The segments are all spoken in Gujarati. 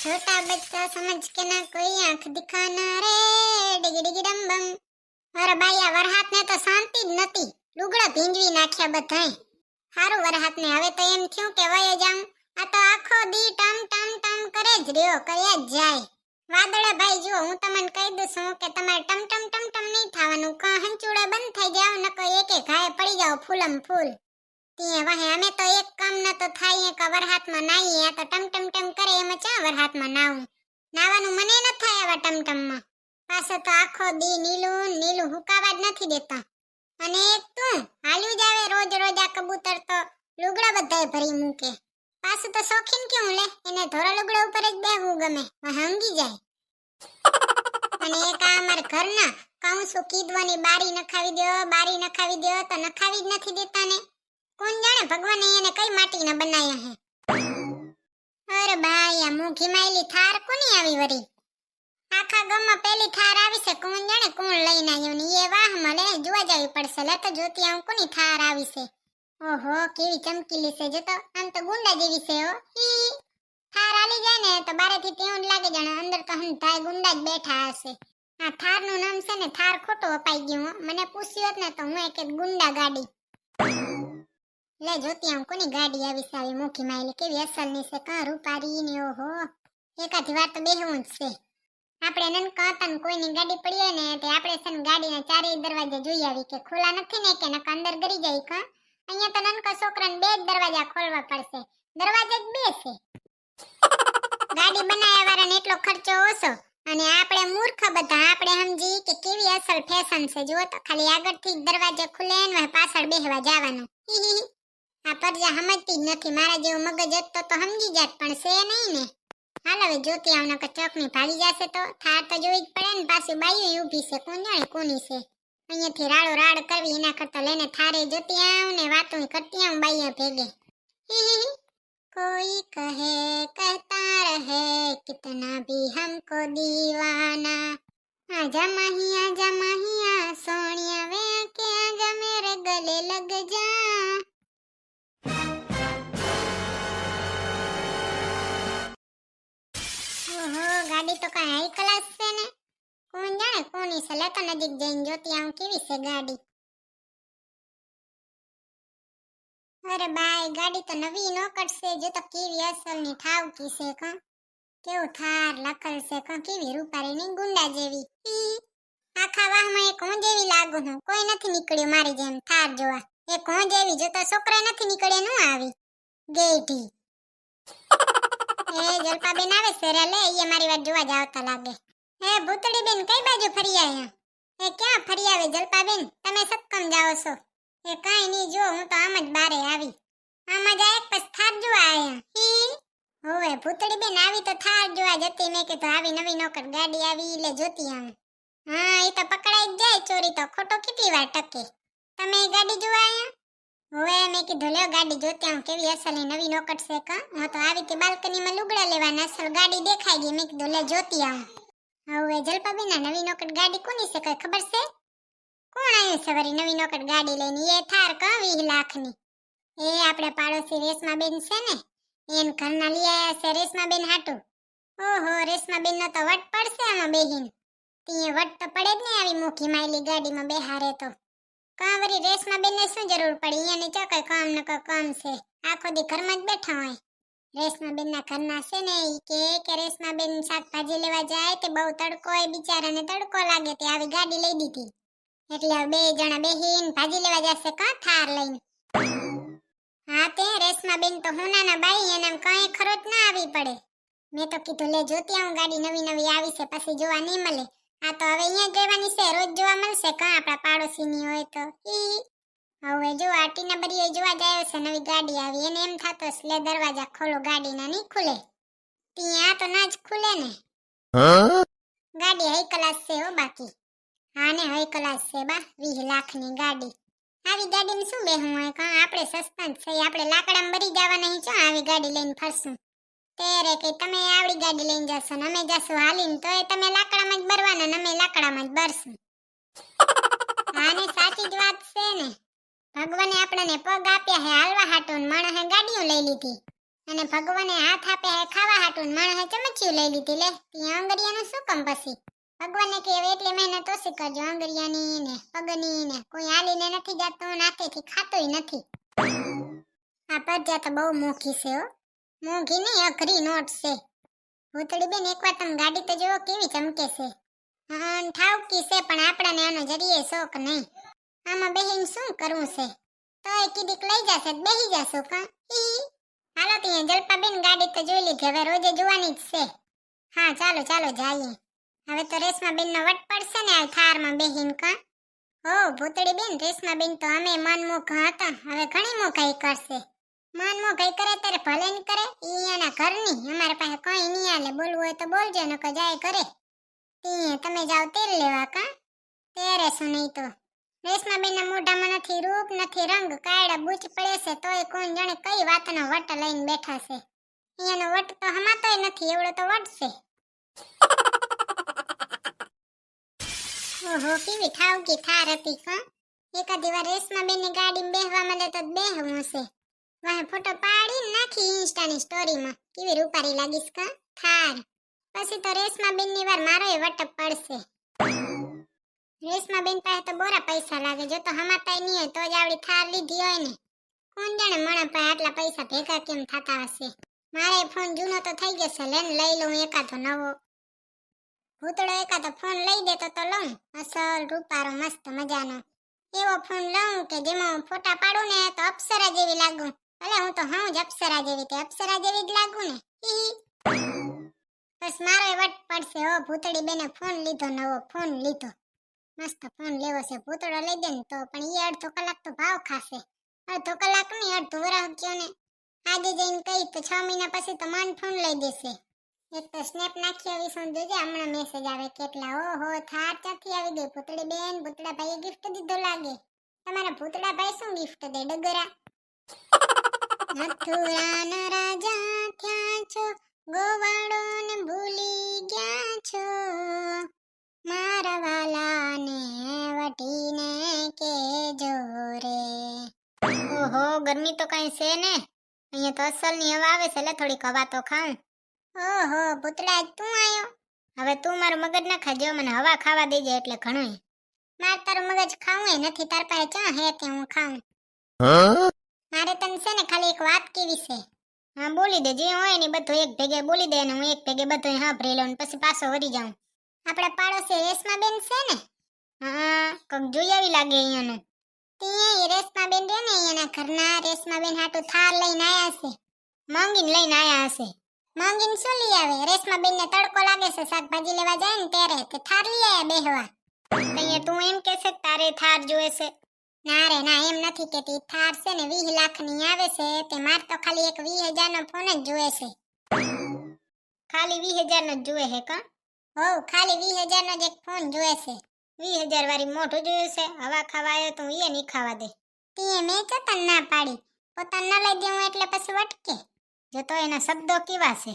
छोटा बच्चा समझ के ना कोई आंख दिखाना रे ડિગી ડિગી ડમ બમ. અરે બાયા વરહાત ને તો શાંતિ જ નથી. લુગડા ભીંજવી નાખ્યા બધાય. હારું વરહાત ને હવે તો એમ થયું કે વયો જાઉં. આ તો આખો દી ટમ ટમ ટમ કરે જ રહ્યો, કર્યા જ જાય. વાદળા ભાઈ જો હું તમને કહી દઉં છું કે તમારે ટમ ટમ ટમ ટમ નહીં થવાનું. કા હંચુડા બંધ થઈ જાવ નકો એકે ઘાએ પડી જાવ ફૂલમ ફૂલ. ત્યાં વાહે અમે તો એક કામ ન તો થાય કે વરહાતમાં નાઈએ. આ તો ટમ ટમ ટમ કરે એમાં ચા વરહાતમાં નાવું. નાવાનું મને ન થાય આવા ટમટમમાં. પાછો તો આખો દી નીલું નીલું હુકાવા જ નથી દેતા. અને એક તું હાલ્યું જ આવે રોજ રોજ. આ કબૂતર તો લુગડા બધાય ભરી મૂકે. પાછું તો શોખીન કેવું લે, એને ધોરા લુગડા ઉપર જ બેહવું ગમે, હંગી જાય. અને એક આ અમાર ઘરના કહું છું કીધવાની બારી નખાવી દો, બારી નખાવી દો તો નખાવી જ નથી દેતા ને. કોણ જાણે ભગવાને એને કઈ માટીના બનાયા હે. અરે બાઈ આ મૂંઘી માયલી થાર કોની આવી વરી? આખા ગામમાં પેલી થાર આવી છે. કોણ જાણે કોણ લઈને આવ્યો ને એ વાહ મળે જોવા જવી પડશે. લે તો જોતી આવું કોની થાર આવી છે. ઓહો કેવી ચમકીલી છે. જો તો આમ તો ગુંડા જેવી છે હો. થાર આલી જાય ને તો બારેથી તેવું જ લાગે જાણે અંદર તો હંધાય ગુંડા જ બેઠા હશે. આ થારનું નામ છે ને થાર ખોટો અપાઈ ગયું હો. મને પૂછ્યું હોત ને તો હું એક ગુંડા ગાડી. લે જોતી આમ કોની ગાડી આવી છે આવી મૂકી માયલી. કેવી અસલની છે કા રૂપારી ને. ઓહો એકાથી વાર તો બેહવું જ છે. આપણે નનકા હતા ને કોઈની ગાડી પડી હોય ને તે આપણે છે ને ગાડીના ચારેય દરવાજા જોઈ આવી કે ખુલ્લા નથી ને કે નકા અંદર ગરી જાય. કા અહીંયા તો નનકા છોકરાને બે જ દરવાજા ખોલવા પડશે. દરવાજા જ બે છે. ગાડી બનાવવા વાળાને એટલો ખર્ચો ઓછો અને આપણે મૂર્ખ બધા. આપણે સમજી કે કેવી અસલ ફેશન છે. જુઓ તો ખાલી આગળથી દરવાજો ખુલે ને પાછળ બેહવા જવાનું. આ પરજા સમજતી જ નથી. મારા જેવું મગજ હતો તો સમજી જાત પણ છે નહીં ને. હાલ હવે જોતી આવના કે ચોકની ભાગી જશે તો થાર તો જોઈ જ પડે ને. પાછું બાયું ઊભી છે કોણ જાણે કોની છે. અહીંયાથી રાડો રાડ કરવી એના કરતા લઈને થારે જોતી આવું ને વાતું કરતી આવું બાયા ભેગે. કોઈ કહે કહેતા રહે કિतना भी हमको दीवाना. आजा माहिया सोनिया वे के आजा मेरे गले लग जा. ઓહો ગાડી તો કઈ હાઈ ક્લાસ છે ને. કોણ જાણે કોની છે. લેતો નજીક જઈને જોતી આવું કેવી છે ગાડી. અરે બાય ગાડી તો નવી નો કટશે. જો તો કેવી અસલની ઠાવકી છે. કા કેવું થાર લખલ છે. કા કેવી રૂપારી ની ગુંડા જેવી. આખા વાહમાં એક હું જેવી લાગુ હું. કોઈ નથી નીકળ્યું મારી જેમ થાર જોવા. એક હું જેવી જો તો છોકરા નથી નીકળ્યા નું આવી ગેઠી. એ જલપાબેન આવે છે રે. લે એ મારી વાત જોવા જ આવતા લાગે. હે ભૂતડી બેન કઈ બાજુ ફરી આયા? એ ક્યાં ફરી આવે જલપાબેન? તમે સત્કમ જાઓ છો? એ કાઈ નહીં જો હું તો આમ જ બારે આવી. આમ જ એક પસ થાર જોવા આયા. હોવે ભૂતડી બેન આવી તો થાર જોવા જતી. મેં કીધું આવી નવી નોકર ગાડી આવી એટલે જોતી આમ. હા એ તો પકડાઈ જ જાય ચોરી તો ખોટો કેટલી વાર ટકે. તમે ગાડી જોવા આયા? હોવે મેં કીધું લ્યો ગાડી જોતી આમ કેવી અસલની નવી નોકર છે. કા હું તો આવી તે બાલ્કનીમાં લુગડા લેવાના અસલ ગાડી દેખાઈ ગઈ. મેં કીધું લે જોતી આમ. હવે જલપાબેન ના નવી નોકર ગાડી કોની છે કઈ ખબર છે? કોણ આવ્યું છે વરી નવી નોકર ગાડી લઈને? એ થાર કા 20 લાખની. એ આપણે પાડોશી રેશમાબેન છે ને એન ઘરના લઈ આયા છે રેશમાબેન હાટુ. ઓહો રેશમાબેન નો તો વટ પડશે આમાં બેહીન. તીએ વટ તો પડે જ ને આવી મૂકી માયલી ગાડીમાં બેહારે તો. કા વરી રેશમાબેન ને શું જરૂર પડી? એને ચો કઈ કામ ન કામ છે. આખો દી ઘરમાં જ બેઠા હોય. રેશમાબેન ના ઘરના છે ને ઈ કે રેશમાબેન શાકભાજી લેવા જાય તે બહુ તડકો હોય બિચારાને તડકો લાગે તે આવી ગાડી લઈ દીધી. એટલે બે જણા બેહીન ભાજી લેવા જશે કા થાર લઈને. હા તે રેશમાબેન તો હુનાના બાઈ એને કઈ ખરોચ ના આવી પડે. મેં તો કીધું લે જોતી આવું ગાડી નવી નવી આવી છે પછી જોવા નહીં મળે. આ તો હવે અહીંયા જ રહેવાની છે. રોજ જોવા મળશે કા આપણા પાડોશીની હોય તો. હવે જો આ ટીનાબરીએ જોવા જાય છે નવી ગાડી આવી. એને એમ થાતો લે દરવાજા ખોલો ગાડીના નહીં ખુલે. ત્યાં તો ના જ ખુલે ને. ગાડી હાઈ ક્લાસ છે હો બાકી. હા ને હાઈ ક્લાસ છે બા 20 લાખની ગાડી. આવી ગાડીમાં શું બેહું હોય કા આપણે સસ્તા જ છે. આપણે લાકડામાં ભરી જવાના નહીં ચો આવી ગાડી લઈને ફરશું. તેરે કે તમે આવડી ગાડી લઈને જશો ને અમે જશું હાલીને તોય તમે લાકડામાં જ ભરવાના ને અમે લાકડામાં જ ભરશું. હા ને સાચી જ વાત છે ને. ભગવાને આપણને પગ આપ્યા હે હાલવા હાટો ને માણસે ગાડીઓ લઈ લીધી. અને ભગવાને હાથ આપે હે ખાવા હાટું ને માણસે ચમચિયું લઈ લીધી લે ત્યાં આંગળિયાનું શું કામ પછી ભગવાને કે હવે એટલી મહેનત ઓછી કરજો આંગળિયાની ને પગની ને કોઈ હાલીને નથી જાતો ને હાથેથી ખાતોય નથી આ પર્જા તો બહુ મોંઘી છે હો મોંઘી નહીં અઘરી નોટ છે ભૂતળી બેન એકવાર તમે ગાડી તો જોવો કેવી ચમકે છે હા ઠાવકી છે પણ આપણાને આનો જરીએ શોખ નહીં આમાં બેહીને શું કરવું છે તો એ કીધીક લઈ જશે બેહી જશો કા હાલો ત્યાં જલપાબેન ગાડી તો જોઈ લીધી હવે રોજે જોવાની જ છે હા ચાલો ચાલો જઈએ હવે તો રેશમાબેન નો વટ પડશે ને આ થારમાં બેહીને કા હો ભૂતળી બેન રેશમાબેન તો અમે મનમોખા હતા હવે ઘણી મોખાઈ કરશે મનમોખાઈ કરે ત્યારે ભલે ન કરે ઈ એના ઘરની અમારા પાસે કઈ નહીં આલે બોલવું હોય તો બોલજો નકર જાય કરે તમે જાવ તેલ લેવા કા તેરે શું નહીં તો રેશમાબેન ના મોઢામાં નથી રૂપ નથી રંગ કાયડા બૂચ પડે છે તોય કોણ જાણે કઈ વાતનો વટ લઈને બેઠા છે અહીંયાનો વટ તો હમાતોય નથી એવડો તો વટ છે ઓહો કેવી ઠાવકી થાર હતી કા એકાદી વાર રેશમાબેન ની ગાડીમાં બેહવા મળે તો બેહવું છે વાહ ફોટો પાડી નાખી ઇન્સ્ટાની સ્ટોરીમાં કેવી રૂપારી લાગીશ કા થાર પછી તો રેશમાબેન ની વાર મારોય વટ પડશે રેશમાબેન પાસે તો બોરા પૈસા લાગે જો તો હમાતાય નહીં હોય તો જ આવડી થાર લીધી હોય ને કોણ જાણે મણા પાસે આટલા પૈસા ભેગા કેમ થતા હશે મારે ફોન જૂનો તો થઈ ગયો છે લેન લઈ લઉં એકાદો નવો ભૂતળો એકાદો ફોન લઈ દેતો તો લઉં અસલ રૂપારો મસ્ત મજાનો એવો ફોન લઉં કે જેમાં ફોટા પાડું ને તો અપ્સરા જેવી લાગું ભલે હું તો હું જ અપ્સરા જેવી તે અપ્સરા જેવી જ લાગું ને બસ મારો વટ પડશે ઓ ભૂતળી બેને ફોન લીધો નવો ફોન લીધો મસ્ત ફોન લેવો છે ભૂતળો લઈ દે ને તો પણ ઈ અડધો કલાક તો ભાવ ખાશે અડધો કલાક નહીં અડધો વરસ ગયો ને આજે જઈને કઈ તો 6 મહિના પછી તો મન ફોન લઈ દેશે એક તો સ્નેપ નાખી આવી શું જોજે હમણાં મેસેજ આવે કેટલા ઓહો થાર ક્યાંથી આવી ગઈ ભૂતળી બેન ભૂતળા ભાઈએ ગિફ્ટ દીધો લાગે તમારા ભૂતળા ભાઈ શું ગિફ્ટ દે ડગરા મથુરાના રાજા થયા છો ગોવાળોને ભૂલી ગયા છો મારા વાલાને વટીને કેજો રે ઓહો ગરમી તો કઈ છે ને અહીંયા તો અસલની હવા આવે છે એટલે થોડીક હવા તો ખાઉં ઓહો ભૂતળા તું આયો હવે તું મારું મગજ ના ખાજો મને હવા ખાવા દેજે એટલે ઘણું માર તારું મગજ ખાવું નથી તાર પાસે ચા હે કે હું ખાઉં મારે તને છે ને ખાલી એક વાત કેવી છે હા બોલી દે જે હોય ને બધું એક ભેગે બોલી દે ને હું એક ભેગે બધું સાંભળી લઉં પછી પાછો વળી જાઉં આપણા પાડોશી રેશમાબેન છે ને હા કોક જોઈ આવી લાગે અહીંયાનું તે રેશમાબેન રે ને એના ઘરના રેશમાબેન હાટુ થાર લઈને આયા છે માંગીને લઈને આયા હશે માંગીને શું લઈ આવે રેશમાબેન ને તડકો લાગે છે શાકભાજી લેવા જાય ને ત્યારે તે થાર લઈ આયા બેહવા અહીંયા તું એમ કે છે તારે થાર જોવે છે ના રે ના એમ નથી કેતી થાર છે ને 20 લાખની આવે છે તે માર તો ખાલી એક 20,000 નો ફોન જ જોવે છે ખાલી 20,000 નો જ જોવે છે કા હો ખાલી 20,000 નો જ એક ફોન જોવે છે 20,000 વાળી મોઢું જોયું છે હવા ખાવા આવ્યો તો એ નહીં ખાવા દે તે મેં ચતન ના પાડી પોતાને ન લઈ દેવું એટલે પછી વટકે જો તો એના શબ્દો કેવા છે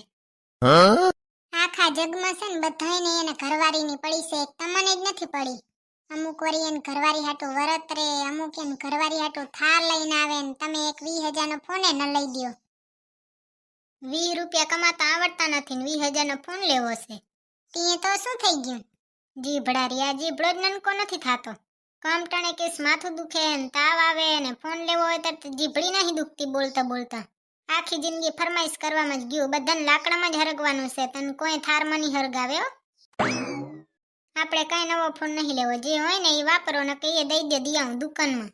આખા જગમાં છે ને બધાયને એને ઘરવાળીની પડી છે તમને જ નથી પડી અમુક વરી એને ઘરવાળી હાટુ વરત રે અમુક એને ઘરવાળી હાટુ થાર લઈને આવે ને તમે એક 20,000 નો ફોન ન લઈ દ્યો 20 રૂપિયા કમાતા આવડતા નથી ને 20,000 નો ફોન લેવો છે તે તો શું થઈ ગયું જીભડારિયા જીભડો જ નનકો નથી થાતો કમટણે કેસ માથું દુખે ને તાવ આવે ને ફોન લેવો હોય તો જીભડી નહીં દુખતી બોલતા બોલતા આખી જિંદગી ફરમાઈશ કરવામાં જ ગયું બધાને લાકડામાં જ હરગવાનું છે તને કોઈ થારમાં નહીં હરગાવે હો આપણે કઈ નવો ફોન નહીં લેવો જે હોય ને એ વાપરો ને કહીએ દઈ દે દિયાઉં દુકાનમાં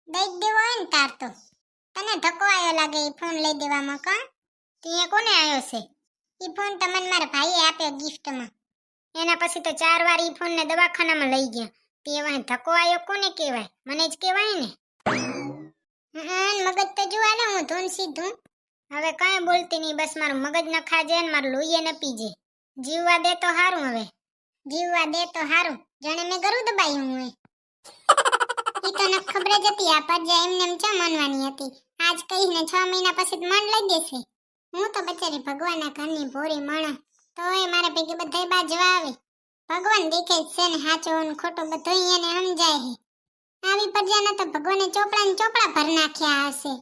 દઈ દેવો હોય ને તાર તો તને ધક્કો આવ્યો લાગે એ ફોન લઈ દેવામાં કા ત્યાં કોને આવ્યો છે એ ફોન તમને મારા ભાઈએ આપ્યો ગિફ્ટમાં એના પછી તો 4 વાર ઈ ફોન ને દવાખાનામાં લઈ ગયા તે વાહ ધક્કો આવ્યો કોને કહેવાય મને જ કહેવાય ને મગજ તો જોવા ને હું ધૂન સીધું હવે કઈ બોલતી નહીં બસ મારું મગજ ન ખાજે ને મારું લોહીએ ન પીજે જીવવા દે તો હારું હવે જીવવા દે તો હારું જાણે મેં ગરું દબાયું હું ઈ તો ન ખબર જ હતી આ પર્જા એમને એમ ચા માનવાની હતી આજ કહીને 6 મહિના પછી મન લઈ દેશે હું તો બચારી ભગવાનના ઘરની ભોરી માણસ તોય મારે ભેગી બધાય બાજવા આવે ભગવાન દેખે છે ને સાચો ને ખોટો બધું એને સમજાય છે આવી પર્જાના તો ભગવાને ચોપડા ને ચોપડા ભર નાખ્યા હશે